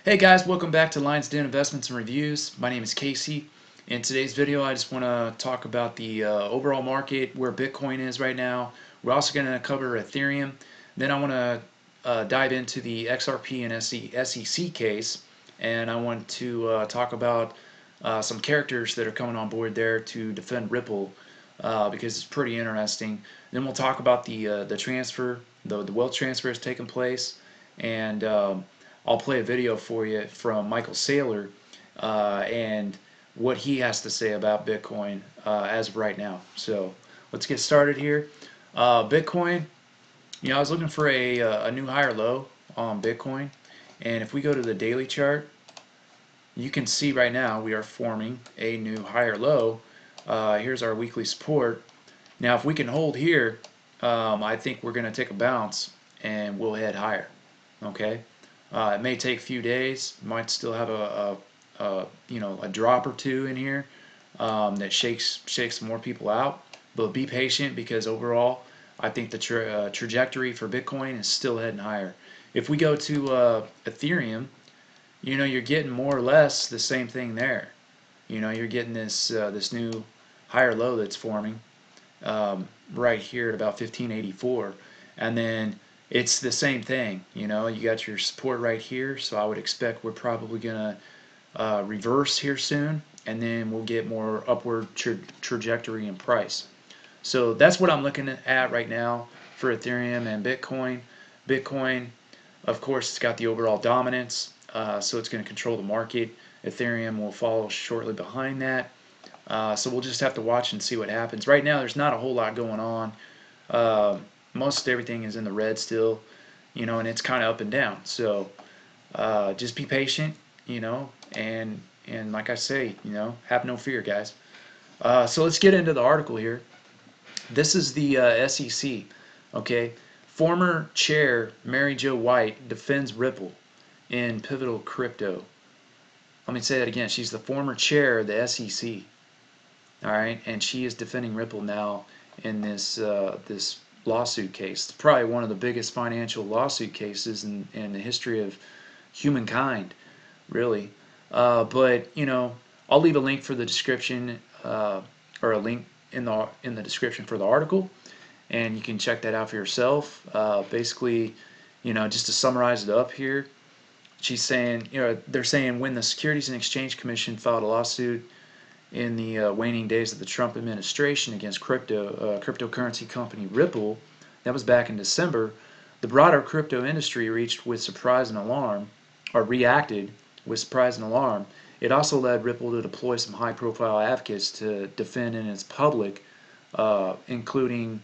Hey guys, welcome back to Lions Den Investments and Reviews. My name is Casey. In today's video, I just want to talk about the overall market, where Bitcoin is right now. We're also going to cover Ethereum. Then I want to dive into the XRP and SEC case, and I want to talk about some characters that are coming on board there to defend Ripple, because it's pretty interesting. Then we'll talk about the transfer, the wealth transfer has taken place, and I'll play a video for you from Michael Saylor and what he has to say about Bitcoin as of right now. So let's get started here. Bitcoin, I was looking for a new higher low on Bitcoin, and if we go to the daily chart, you can see right now we are forming a new higher low. Here's our weekly support. Now, if we can hold here, I think we're going to take a bounce and we'll head higher. Okay, it may take a few days. Might still have a drop or two in here that shakes more people out. But be patient, because overall, I think the trajectory for Bitcoin is still heading higher. If we go to Ethereum, you're getting more or less the same thing there. You're getting this new higher low that's forming right here at about 1584, and then it's the same thing. You got your support right here, so I would expect we're probably gonna reverse here soon, and then we'll get more upward trajectory in price. So that's what I'm looking at right now for Ethereum and Bitcoin. Bitcoin, of course, it's got the overall dominance, so it's going to control the market. Ethereum will follow shortly behind that. So we'll just have to watch and see what happens. Right now, there's not a whole lot going on. Uh, Most everything is in the red still, and it's kind of up and down. So just be patient, and like I say, have no fear, guys. So let's get into the article here. This is the SEC. Okay, former chair Mary Jo White defends Ripple in pivotal crypto. Let me say that again. She's the former chair of the SEC. All right, and she is defending Ripple now in this lawsuit case. It's probably one of the biggest financial lawsuit cases in the history of humankind, really. But I'll leave a link for the description, or a link in the description for the article, and you can check that out for yourself. Basically, just to summarize it up here, she's saying, they're saying when the Securities and Exchange Commission filed a lawsuit in the waning days of the Trump administration against cryptocurrency company Ripple, that was back in December, the broader crypto industry reacted with surprise and alarm. It also led Ripple to deploy some high-profile advocates to defend in its including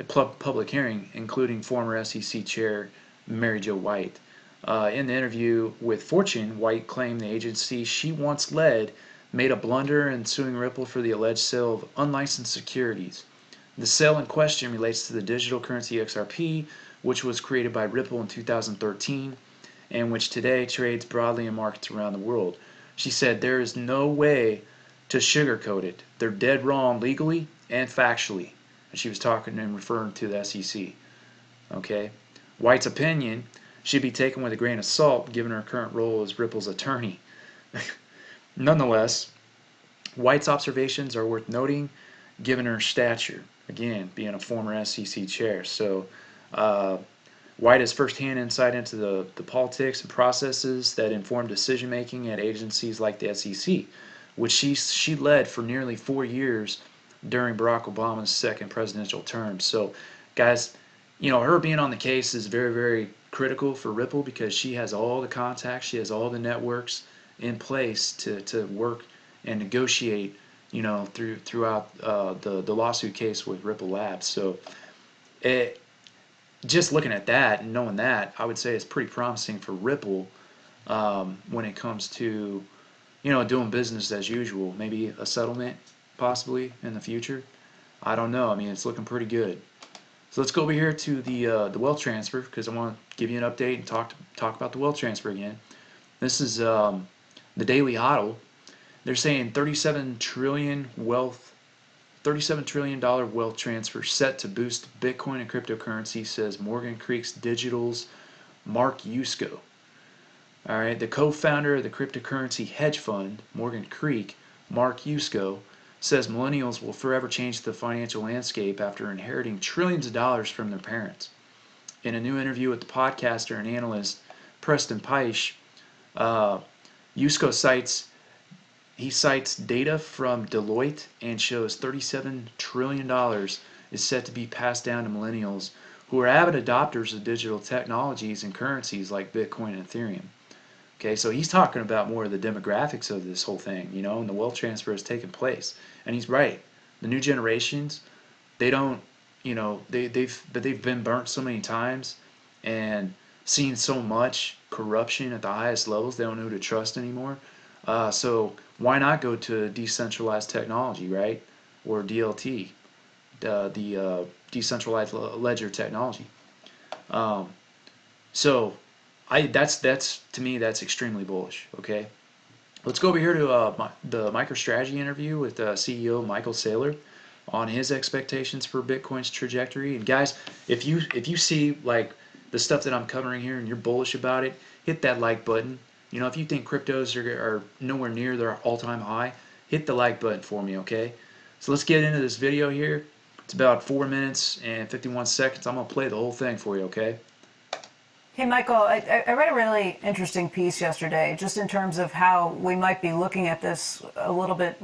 public hearing, including former SEC chair Mary Jo White. In the interview with Fortune, White claimed the agency she once led made a blunder in suing Ripple for the alleged sale of unlicensed securities. The sale in question relates to the digital currency XRP, which was created by Ripple in 2013 and which today trades broadly in markets around the world. She said there is no way to sugarcoat it. They're dead wrong legally and factually. And she was talking and referring to the SEC. Okay? White's opinion should be taken with a grain of salt given her current role as Ripple's attorney. Nonetheless, White's observations are worth noting given her stature, again, being a former SEC chair. So, White has firsthand insight into the politics and processes that inform decision making at agencies like the SEC, which she led for nearly 4 years during Barack Obama's second presidential term. So, guys, her being on the case is very, very critical for Ripple, because she has all the contacts, she has all the networks in place to work and negotiate, throughout the lawsuit case with Ripple Labs. So, just looking at that and knowing that, I would say it's pretty promising for Ripple when it comes to, doing business as usual. Maybe a settlement possibly in the future. I don't know. I mean, it's looking pretty good. So let's go over here to the wealth transfer, because I want to give you an update and talk about the wealth transfer again. This is the daily hodl. They're saying 37 trillion $37 trillion wealth transfer set to boost Bitcoin and cryptocurrency, says Morgan Creek's Digital's Mark Yusko. All right, the co-founder of the cryptocurrency hedge fund, Morgan Creek, Mark Yusko, says millennials will forever change the financial landscape after inheriting trillions of dollars from their parents. In a new interview with the podcaster and analyst Preston Peisch, uh, Yusko cites data from Deloitte and shows $37 trillion is set to be passed down to millennials who are avid adopters of digital technologies and currencies like Bitcoin and Ethereum. Okay, so he's talking about more of the demographics of this whole thing, and the wealth transfer has taken place. And he's right. The new generations, they don't, they've been burnt so many times and seen so much corruption at the highest levels, they don't know who to trust anymore. So why not go to decentralized technology, right? Or DLT, the decentralized ledger technology. So that's to me that's extremely bullish. Okay, let's go over here to the MicroStrategy interview with CEO Michael Saylor on his expectations for Bitcoin's trajectory. And guys, if you see like the stuff that I'm covering here and you're bullish about it, hit that like button. If you think cryptos are nowhere near their all-time high, hit the like button for me, okay? So let's get into this video here. It's about 4 minutes and 51 seconds. I'm gonna play the whole thing for you, okay? Hey, Michael, I read a really interesting piece yesterday just in terms of how we might be looking at this a little bit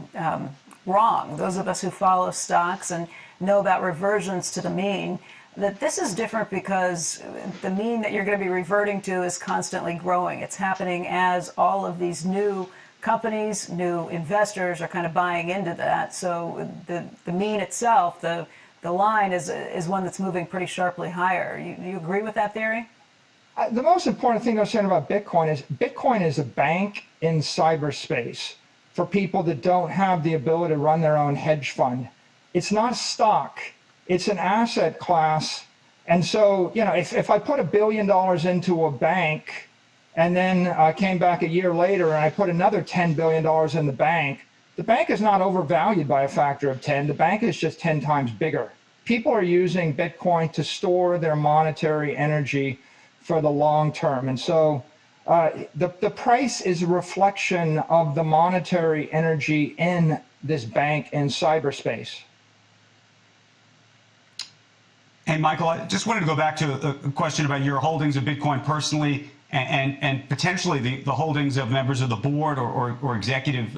wrong. Those of us who follow stocks and know about reversions to the mean, that this is different because the mean that you're going to be reverting to is constantly growing. It's happening as all of these new companies, new investors are kind of buying into that. So the mean itself, the line is one that's moving pretty sharply higher. You agree with that theory? The most important thing to understand about Bitcoin is a bank in cyberspace for people that don't have the ability to run their own hedge fund. It's not a stock, it's an asset class. And so, if I put $1 billion into a bank and then came back a year later and I put another $10 billion in the bank is not overvalued by a factor of 10. The bank is just 10 times bigger. People are using Bitcoin to store their monetary energy for the long term. And so the price is a reflection of the monetary energy in this bank in cyberspace. Hey, Michael, I just wanted to go back to a question about your holdings of Bitcoin personally and potentially the holdings of members of the board or executives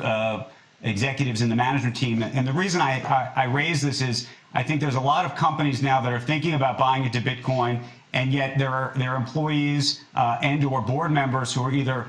in the management team. And the reason I raise this is I think there's a lot of companies now that are thinking about buying into Bitcoin, and yet there are employees and or board members who are either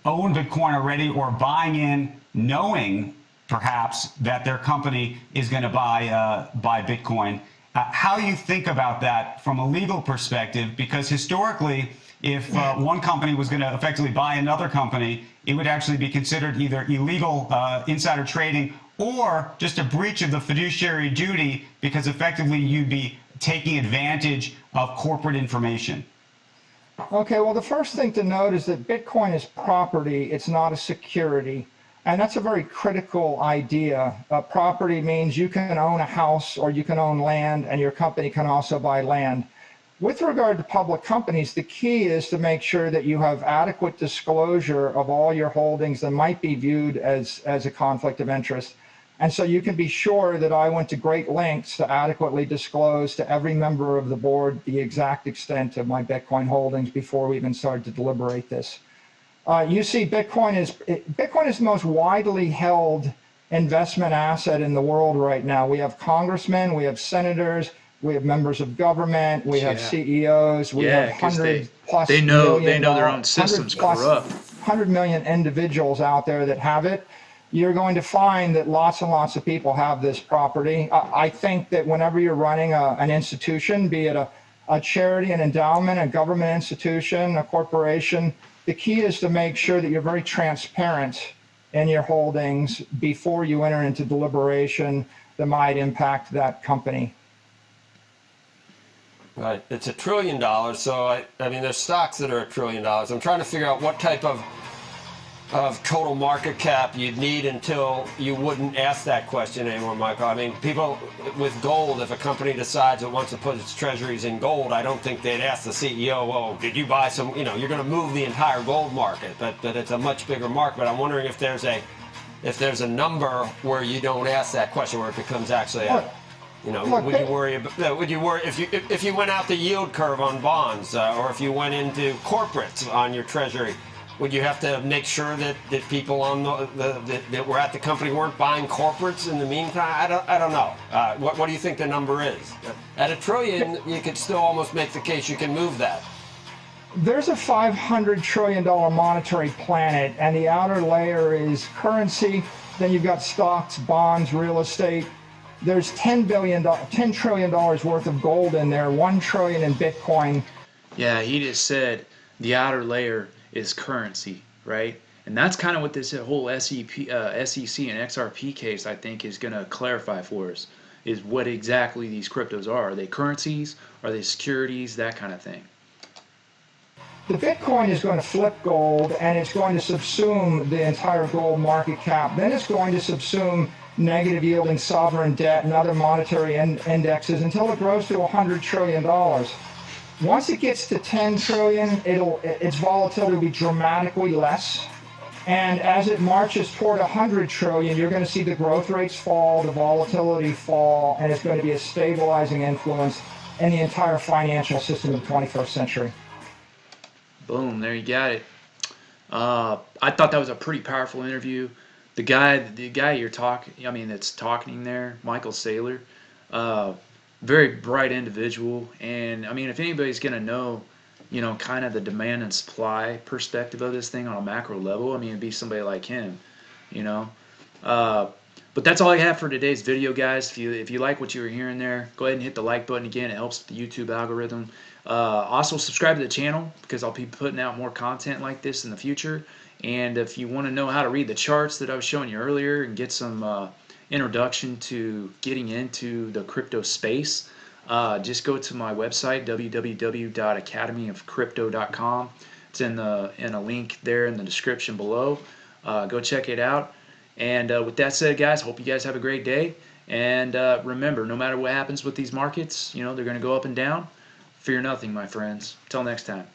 own Bitcoin already or buying in knowing perhaps that their company is going to buy Bitcoin. How you think about that from a legal perspective, because historically, if one company was going to effectively buy another company, it would actually be considered either illegal insider trading or just a breach of the fiduciary duty, because effectively you'd be taking advantage of corporate information. Okay, well, the first thing to note is that Bitcoin is property, it's not a security. And that's a very critical idea. Property means you can own a house or you can own land, and your company can also buy land. With regard to public companies, the key is to make sure that you have adequate disclosure of all your holdings that might be viewed as a conflict of interest. And so you can be sure that I went to great lengths to adequately disclose to every member of the board the exact extent of my Bitcoin holdings before we even started to deliberate this. You see, Bitcoin is the most widely held investment asset in the world right now. We have congressmen, we have senators, we have members of government, we have CEOs, we have 100 plus they know their own system's corrupt. 100 million individuals out there that have it. You're going to find that lots and lots of people have this property. I think that whenever you're running an institution, be it a charity, an endowment, a government institution, a corporation, the key is to make sure that you're very transparent in your holdings before you enter into deliberation that might impact that company. Right, it's $1 trillion. So I mean, there's stocks that are $1 trillion. I'm trying to figure out what type of of total market cap you'd need until you wouldn't ask that question anymore, Michael? I mean, people with gold, if a company decides it wants to put its treasuries in gold, I don't think they'd ask the CEO, well, did you buy some, you know, you're going to move the entire gold market, but it's a much bigger market. But I'm wondering if there's a number where you don't ask that question, where it becomes actually a, you know, would you worry if you went out the yield curve on bonds, or if you went into corporates on your treasury? Would you have to make sure that people on that were at the company weren't buying corporates in the meantime? I don't know. What do you think the number is? At $1 trillion, you could still almost make the case you can move that. There's a $500 trillion monetary planet, and the outer layer is currency. Then you've got stocks, bonds, real estate. There's $10 trillion worth of gold in there, 1 trillion in Bitcoin. Yeah, he just said the outer layer is currency, right? And that's kind of what this whole SEC and XRP case, I think, is going to clarify for us, is what exactly these cryptos are. Are they currencies? Are they securities? That kind of thing. The Bitcoin is going to flip gold, and it's going to subsume the entire gold market cap. Then it's going to subsume negative yielding sovereign debt and other monetary indexes until it grows to $100 trillion. Once it gets to 10 trillion, its volatility will be dramatically less. And as it marches toward 100 trillion, you're going to see the growth rates fall, the volatility fall, and it's going to be a stabilizing influence in the entire financial system of the 21st century. Boom, there you got it. I thought that was a pretty powerful interview. The guy that's talking there, Michael Saylor, very bright individual. And I mean, if anybody's gonna know, you know, kind of the demand and supply perspective of this thing on a macro level, I mean, it'd be somebody like him, you know. But that's all I have for today's video, guys. If you like what you were hearing there, go ahead and hit the like button again. It helps the YouTube algorithm. Also, subscribe to the channel because I'll be putting out more content like this in the future. And if you want to know how to read the charts that I was showing you earlier and get some introduction to getting into the crypto space, just go to my website, www.academyofcrypto.com. It's in a link there in the description below. Go check it out. And with that said, guys, hope you guys have a great day. And remember, no matter what happens with these markets, you know, they're going to go up and down. Fear nothing, my friends. Until next time.